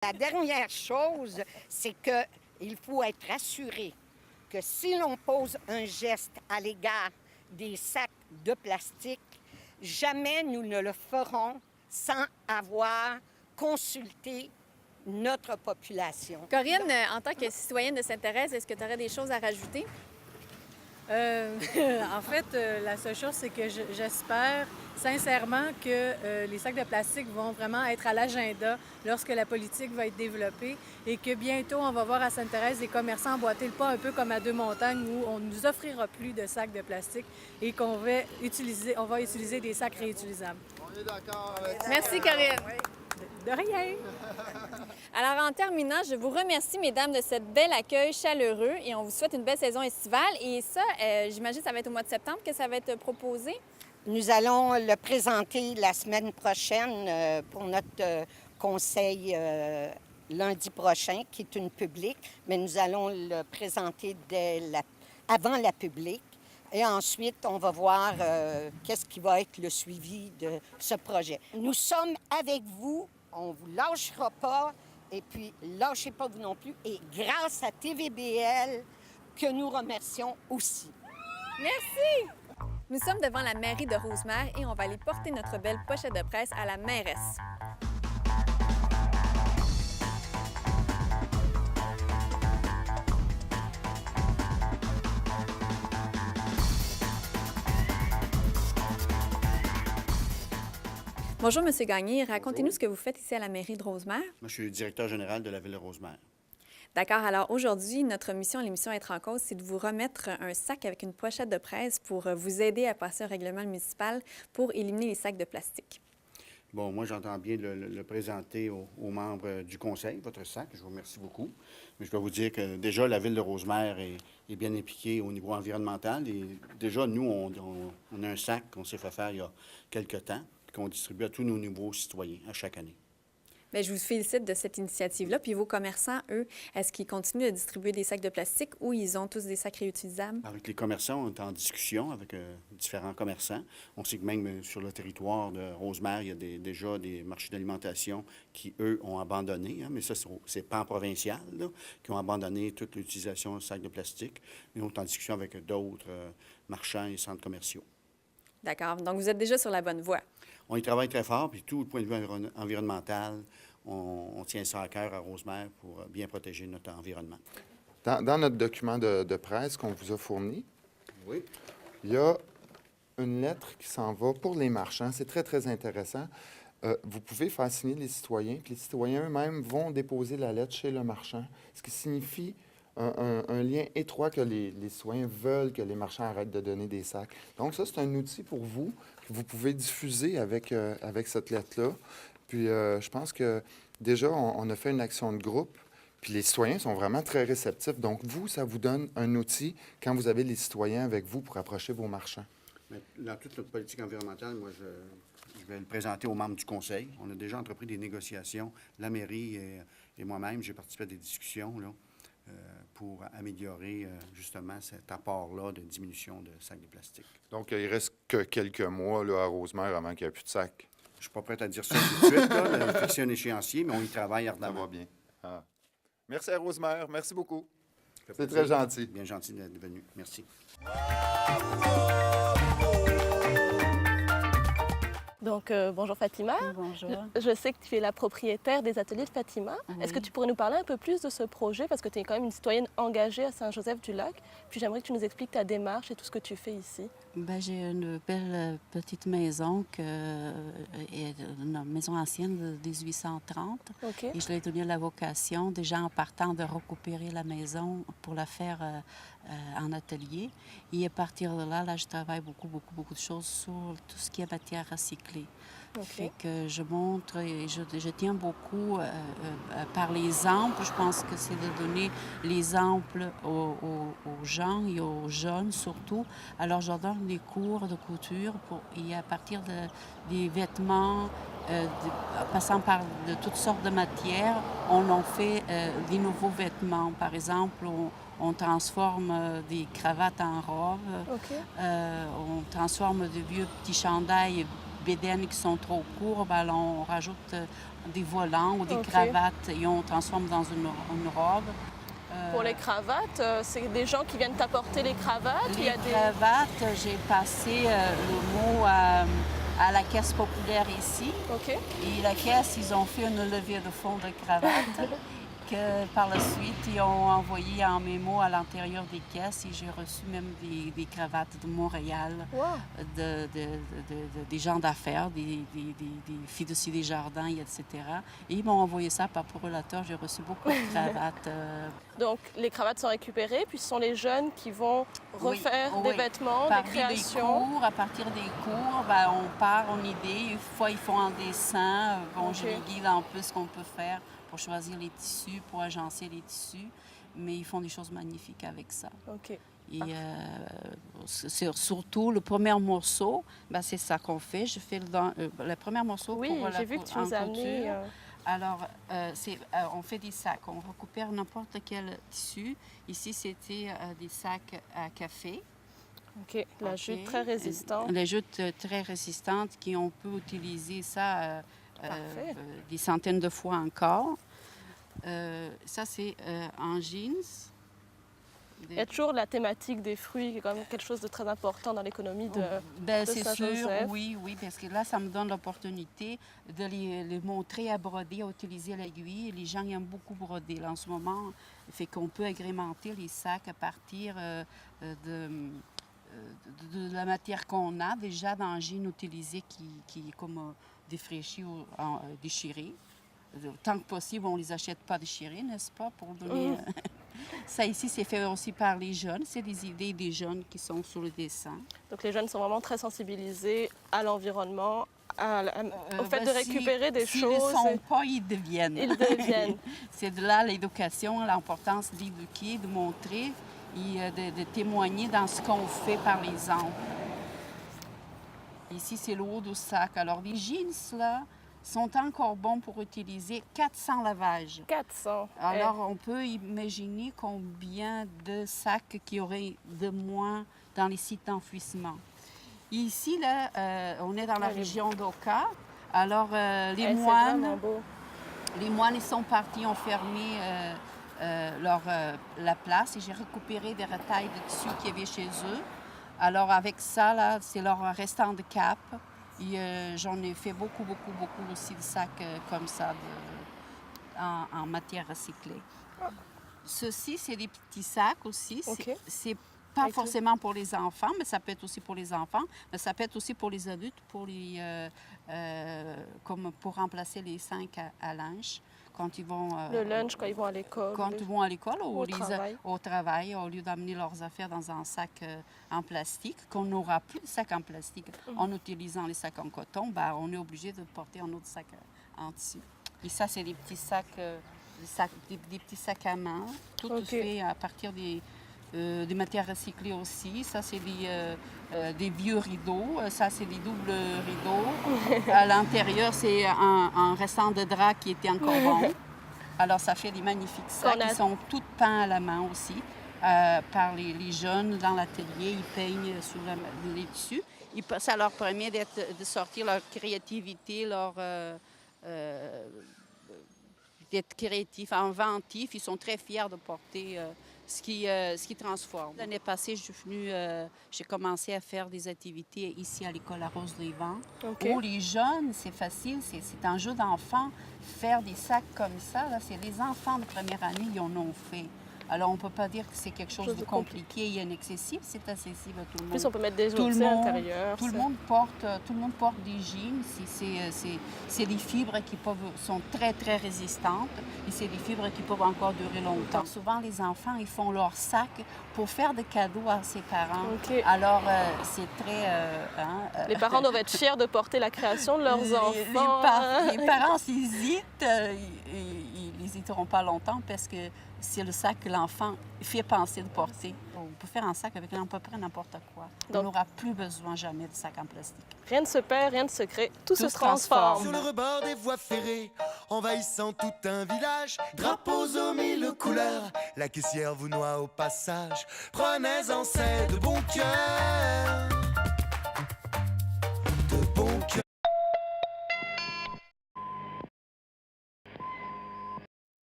La dernière chose, c'est qu'il faut être assuré que si l'on pose un geste à l'égard des sacs de plastique, jamais nous ne le ferons sans avoir consulté notre population. Corinne, en tant que citoyenne de Sainte-Thérèse, est-ce que tu aurais des choses à rajouter? En fait, la seule chose, c'est que j'espère sincèrement que les sacs de plastique vont vraiment être à l'agenda lorsque la politique va être développée et que bientôt, on va voir à Sainte-Thérèse des commerçants emboîter le pas un peu comme à Deux-Montagnes où on ne nous offrira plus de sacs de plastique et qu'on va utiliser des sacs réutilisables. On est d'accord avec ça. Merci, Corinne. De rien! Alors, en terminant, je vous remercie, mesdames, de ce bel accueil chaleureux et on vous souhaite une belle saison estivale. Et ça, j'imagine que ça va être au mois de septembre que ça va être proposé. Nous allons le présenter la semaine prochaine pour notre conseil lundi prochain, qui est une publique, mais nous allons le présenter avant la publique. Et ensuite, on va voir qu'est-ce qui va être le suivi de ce projet. Nous sommes avec vous, on ne vous lâchera pas, et puis lâchez pas vous non plus. Et grâce à TVBL, que nous remercions aussi. Merci! Nous sommes devant la mairie de Rosemère et on va aller porter notre belle pochette de presse à la mairesse. Bonjour, M. Gagné. Racontez-nous ce que vous faites ici à la mairie de Rosemère. Moi, je suis le directeur général de la ville de Rosemère. D'accord. Alors aujourd'hui, notre mission, l'émission Être en cause, c'est de vous remettre un sac avec une pochette de presse pour vous aider à passer un règlement municipal pour éliminer les sacs de plastique. Bon, moi, j'entends bien le présenter aux membres du conseil, votre sac. Je vous remercie beaucoup. Mais je dois vous dire que déjà, la ville de Rosemère est bien impliquée au niveau environnemental. Et déjà, nous, on a un sac qu'on s'est fait faire il y a quelques temps, qu'on distribue à tous nos nouveaux citoyens à chaque année. Bien, je vous félicite de cette initiative-là. Puis vos commerçants, eux, est-ce qu'ils continuent de distribuer des sacs de plastique ou ils ont tous des sacs réutilisables? Avec les commerçants, on est en discussion avec différents commerçants. On sait que même sur le territoire de Rosemère, il y a déjà des marchés d'alimentation qui, eux, ont abandonné, hein, mais ça, c'est pan-provincial, là, qui ont abandonné toute l'utilisation de sacs de plastique. Mais on est en discussion avec d'autres marchands et centres commerciaux. D'accord. Donc, vous êtes déjà sur la bonne voie. On y travaille très fort, puis tout le point de vue environnemental, on tient ça à cœur à Rosemère pour bien protéger notre environnement. Dans notre document de presse qu'on vous a fourni, Oui. il y a une lettre qui s'en va pour les marchands. C'est très, très intéressant. Vous pouvez faire signer les citoyens, puis les citoyens eux-mêmes vont déposer la lettre chez le marchand, ce qui signifie un lien étroit que les citoyens veulent que les marchands arrêtent de donner des sacs. Donc ça, c'est un outil pour vous que vous pouvez diffuser avec cette lettre-là. Puis je pense que déjà, on a fait une action de groupe, puis les citoyens sont vraiment très réceptifs. Donc vous, ça vous donne un outil quand vous avez les citoyens avec vous pour approcher vos marchands. Mais dans toute notre politique environnementale, moi, je vais le présenter aux membres du conseil. On a déjà entrepris des négociations. La mairie et moi-même, j'ai participé à des discussions là, pour améliorer justement cet apport-là de diminution de sacs de plastique. Donc il reste que quelques mois là, à Rosemère avant qu'il n'y ait plus de sacs. Je ne suis pas prêt à dire ça tout de suite, là, fixer un échéancier, mais on y travaille Ça ardemment. va bien. Ah. Merci à Rosemère. Merci beaucoup. Ça fait C'est plaisir. très gentil. Bien gentil d'être venu. Merci. Donc, bonjour Fatima. Bonjour. Je sais que tu es la propriétaire des ateliers de Fatima. Oui. Est-ce que tu pourrais nous parler un peu plus de ce projet? Parce que tu es quand même une citoyenne engagée à Saint-Joseph-du-Lac. Puis j'aimerais que tu nous expliques ta démarche et tout ce que tu fais ici. Ben, j'ai une belle petite maison, une maison ancienne de 1830. OK. Et je l'ai donné la vocation, déjà en partant de récupérer la maison pour la faire en atelier. Et à partir de là, je travaille beaucoup de choses sur tout ce qui est matière recyclée. OK. Fait que je montre et je tiens beaucoup par l'exemple. Je pense que c'est de donner l'exemple aux gens et aux jeunes surtout. Alors, je leur donne des cours de couture et à partir des vêtements, passant par de toutes sortes de matières, on en fait des nouveaux vêtements. Par exemple, on transforme des cravates en robes. OK. On transforme de vieux petits chandails bédaines qui sont trop courts, ben, là, on rajoute des volants ou des OK. cravates et on transforme dans une robe. Pour les cravates, c'est des gens qui viennent t'apporter les cravates? Il y Les a des... cravates, j'ai passé le mot à la Caisse populaire ici. OK. Et la Caisse, ils ont fait une levée de fonds de cravates que par la suite, ils ont envoyé en mémo à l'intérieur des caisses et j'ai reçu même des cravates de Montréal, Wow. des gens d'affaires, des filles de des jardins, etc. Et ils m'ont envoyé ça par prolateur. J'ai reçu beaucoup de cravates. Donc, les cravates sont récupérées, puis ce sont les jeunes qui vont refaire Oui, des oui. vêtements, des Parmi les créations. cours, à partir des cours, ben, on part en idée. Une fois, ils font un dessin. Bon, je OK. les guide un peu ce qu'on peut faire pour choisir les tissus, pour agencer les tissus. Mais ils font des choses magnifiques avec ça. OK. Et surtout, le premier morceau, ben, c'est ça qu'on fait. Je fais le premier morceau Oui, pour j'ai vu que tu nous as amené... Alors, on fait des sacs. On récupère n'importe quel tissu. Ici, c'était des sacs à café. OK. La OK. jute très résistante. Les jutes très résistantes qu'on peut utiliser ça Parfait. des centaines de fois encore. Ça, c'est en jeans. Il y a toujours la thématique des fruits, qui est quand même quelque chose de très important dans l'économie de Ben, de c'est sûr, Saint-Joseph. oui, parce que là, ça me donne l'opportunité de les montrer à broder, à utiliser l'aiguille. Les gens aiment beaucoup broder. Là, en ce moment, fait qu'on peut agrémenter les sacs à partir de la matière qu'on a déjà dans le jean utilisé qui est comme défraîchi ou déchiré. Tant que possible, on ne les achète pas déchirés, n'est-ce pas, pour donner... Ça ici, c'est fait aussi par les jeunes. C'est des idées des jeunes qui sont sur le dessin. Donc les jeunes sont vraiment très sensibilisés à l'environnement, au fait Ben, de récupérer des s'ils choses. ne le sont pas, ils deviennent. Ils deviennent. C'est de là l'éducation, l'importance d'éduquer, de montrer et de témoigner dans ce qu'on fait par l'exemple. Ici, c'est le haut du sac. Alors, les jeans, là, sont encore bons pour utiliser 400 lavages. 400. Alors, on peut imaginer combien de sacs qu'il y aurait de moins dans les sites d'enfouissement. Ici, là, on est dans la région d'Oka. Alors, les moines, ils sont partis, ont fermé la place et j'ai récupéré des retailles de tissu qu'il y avait chez eux. Alors, avec ça, là, c'est leur restant de cap. Et j'en ai fait beaucoup aussi de sacs comme ça en matière recyclée. Ceci, c'est des petits sacs aussi. OK. C'est pas forcément pour les enfants, mais ça peut être aussi pour les enfants, mais ça peut être aussi pour les adultes, comme pour remplacer les sacs à linge quand ils vont... Le lunch, quand ils vont à l'école. Quand ils vont à l'école ou au travail. au lieu d'amener leurs affaires dans un sac en plastique, qu'on n'aura plus de sacs en plastique. En utilisant les sacs en coton, ben, on est obligé de porter un autre sac en tissu. Et ça, c'est des petits sacs, des petits sacs à main, tout fait à partir des matières recyclées aussi. Ça, c'est des vieux rideaux. Ça, c'est des doubles rideaux. À l'intérieur, c'est un restant de drap qui était encore bon. Alors, ça fait des magnifiques sacs qui sont tous peints à la main aussi par les jeunes dans l'atelier. Ils peignent sur les tissus. Ça leur permet de sortir leur créativité, d'être créatifs, inventifs. Ils sont très fiers de porter ce qui transforme. L'année passée, j'ai commencé à faire des activités ici à l'école La Rose des Vents, où les jeunes, c'est facile, c'est un jeu d'enfant. Faire des sacs comme ça, là, c'est les enfants de première année qui en ont fait. Alors, on ne peut pas dire que c'est quelque chose de compliqué et inaccessible. C'est accessible à tout le monde. En plus, on peut mettre des outils à l'intérieur. Tout le monde porte des jeans. C'est des fibres qui sont très, très résistantes. Et c'est des fibres qui peuvent encore durer longtemps. Souvent, les enfants, ils font leur sac pour faire des cadeaux à ses parents. Alors, c'est très... Les parents doivent être fiers de porter la création de leurs enfants. Les parents s'hésitent. Ils n'hésiteront pas longtemps parce que c'est le sac que l'enfant fait penser de porter. On peut faire un sac avec à peu près n'importe quoi. On n'aura plus besoin jamais de sac en plastique. Rien ne se perd, rien ne se crée, tout se transforme. Sur le rebord des voies ferrées, envahissant tout un village, drapeaux aux 1000 couleurs, la caissière vous noie au passage. Prenez-en, c'est de bon cœur.